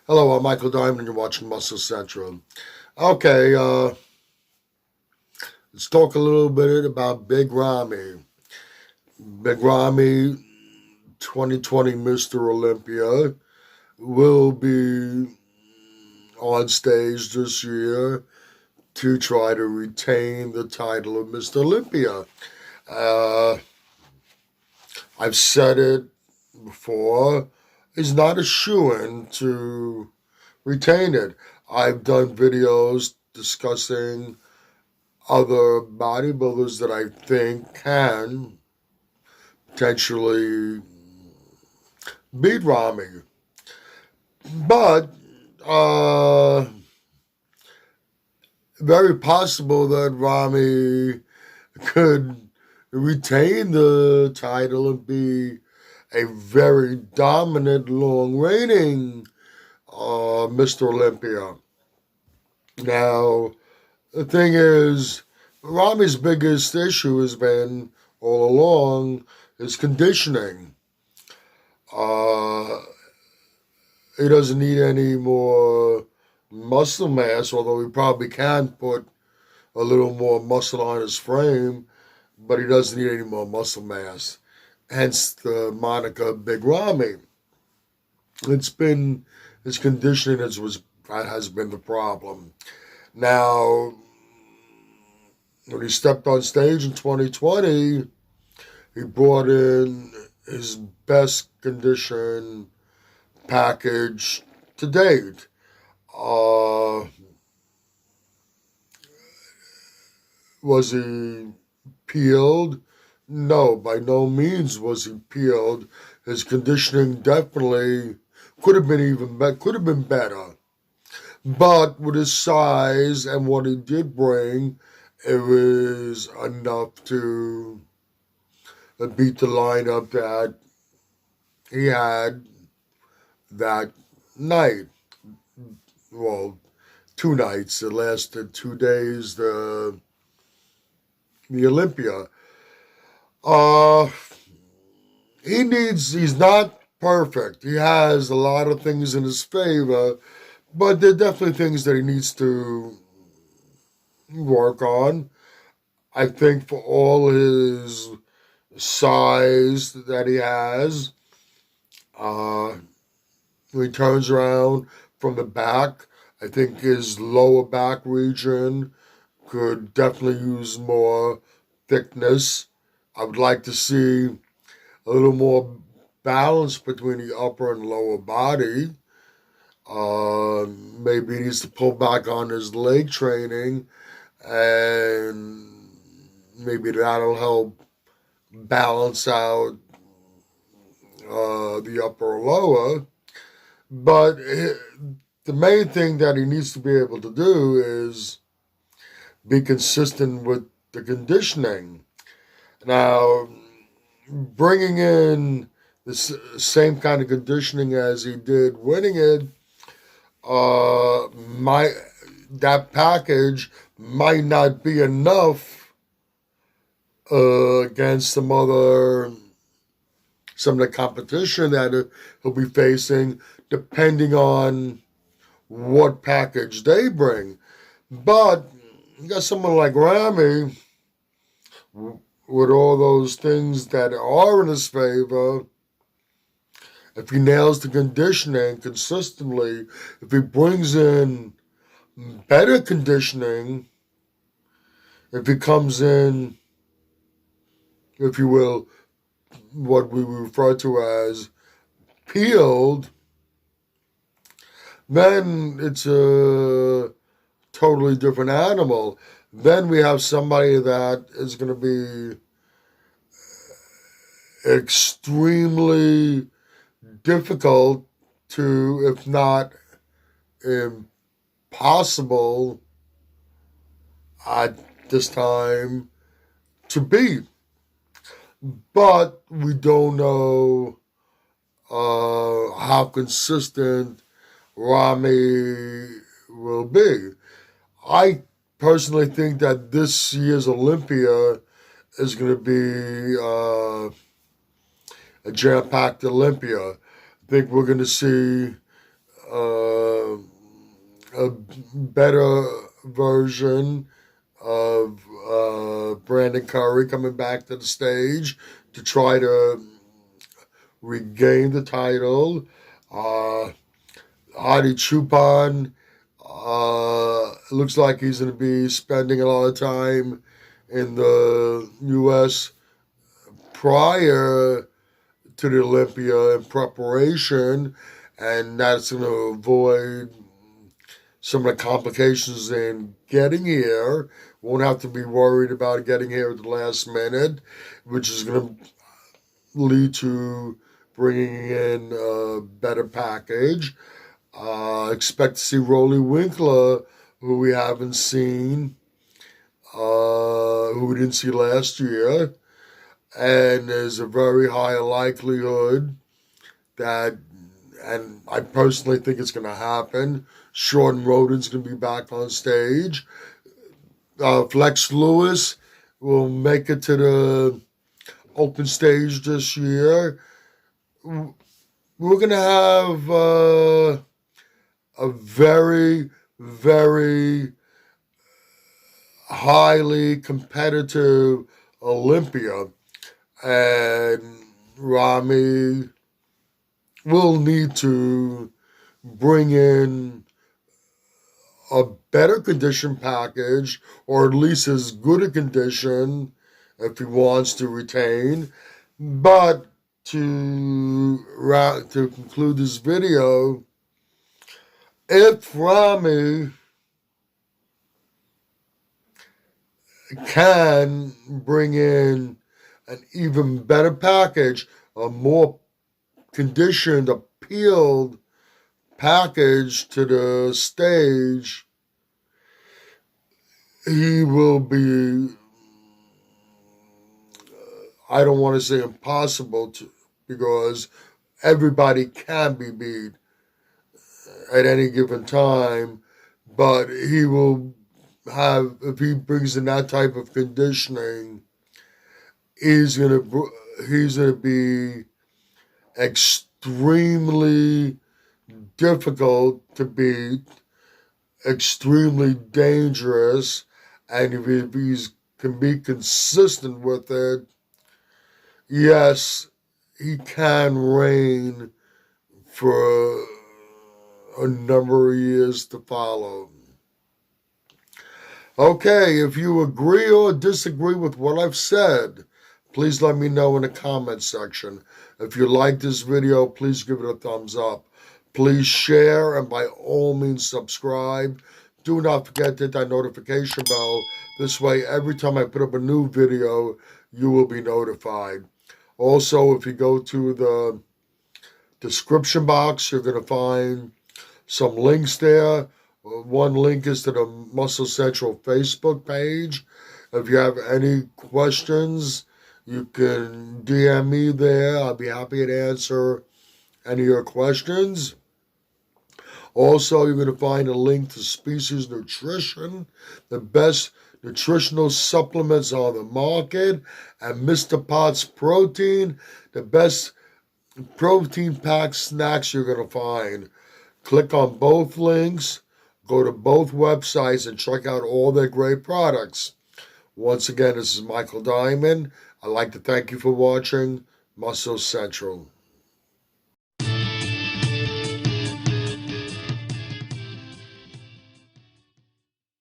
Hello, I'm Michael Diamond, and you're watching Muscle Central. Okay, let's talk a little bit about Big Ramy. Big Ramy, 2020 Mr. Olympia, will be on stage this year to try to retain the title of Mr. Olympia. Uh, I've said it before, he's not a shoo-in to retain it. I've done videos discussing other bodybuilders that I think can potentially beat Ramy. But uh, very possible that Ramy could retain the title and be a very dominant, long reigning Mr. Olympia. Now, the thing is, Ramy's biggest issue has been all along his conditioning. Uh, he doesn't need any more muscle mass, although he probably can put a little more muscle on his frame, but he doesn't need any more muscle mass. Hence the moniker Big Ramy. It's been his conditioning that has been the problem. Now, when he stepped on stage in 2020, he brought in his best condition package to date. Was he peeled? No, by no means was he peeled. His conditioning definitely could have been better. But with his size and what he did bring, it was enough to beat the lineup that he had that night. Well, two nights. It lasted 2 days. The Olympia. Uh, he's not perfect. He has a lot of things in his favor, but there are definitely things that he needs to work on. I think for all his size that he has, uh, when he turns around from the back, I think his lower back region could definitely use more thickness. I would like to see a little more balance between the upper and lower body. Maybe he needs to pull back on his leg training, and maybe that'll help balance out the upper or lower. But the main thing that he needs to be able to do is be consistent with the conditioning. Now, bringing in the same kind of conditioning as he did winning it, my that package might not be enough against some of the competition that he'll be facing, depending on what package they bring. But you got someone like Ramy with all those things that are in his favor. If he nails the conditioning consistently, if he brings in better conditioning, if he comes in, if you will, what we refer to as peeled, then it's a totally different animal. Then we have somebody that is going to be extremely difficult to, if not impossible at this time to beat. But we don't know how consistent Ramy will be. I personally think that this year's Olympia is going to be a jam-packed Olympia. I think we're going to see a better version of Brandon Curry coming back to the stage to try to regain the title. Adi Chupan looks like he's going to be spending a lot of time in the U.S. prior to the Olympia in preparation, and that's going to avoid some of the complications in getting here. Won't have to be worried about getting here at the last minute, which is going to lead to bringing in a better package. Expect to see Rolly Winkler, who we haven't seen, who we didn't see last year. And there's a very high likelihood that, and I personally think it's going to happen, Sean Roden's going to be back on stage. Flex Lewis will make it to the open stage this year. We're going to have a very, very highly competitive Olympia. And Ramy will need to bring in a better condition package, or at least as good a condition if he wants to retain. But to conclude this video, if Ramy can bring in an even better package, a more conditioned, appealed package to the stage, he will be, I don't want to say impossible to, because everybody can be beat at any given time, but he will have, if he brings in that type of conditioning, he's gonna be extremely difficult to beat, extremely dangerous, and if he can be consistent with it, yes, he can reign for a number of years to follow. Okay, if you agree or disagree with what I've said, please let me know in the comment section. If you like this video, please give it a thumbs up. Please share, and by all means subscribe. Do not forget to hit that notification bell. This way, every time I put up a new video, you will be notified. Also, if you go to the description box, you're going to find some links there. One link is to the Muscle Central Facebook page. If you have any questions, you can DM me there. I'll be happy to answer any of your questions. Also, you're going to find a link to Species Nutrition, the best nutritional supplements on the market, and Mr. Potts Protein, the best protein-packed snacks you're going to find. Click on both links, go to both websites, and check out all their great products. Once again, this is Michael Diamond. I'd like to thank you for watching Muscle Central.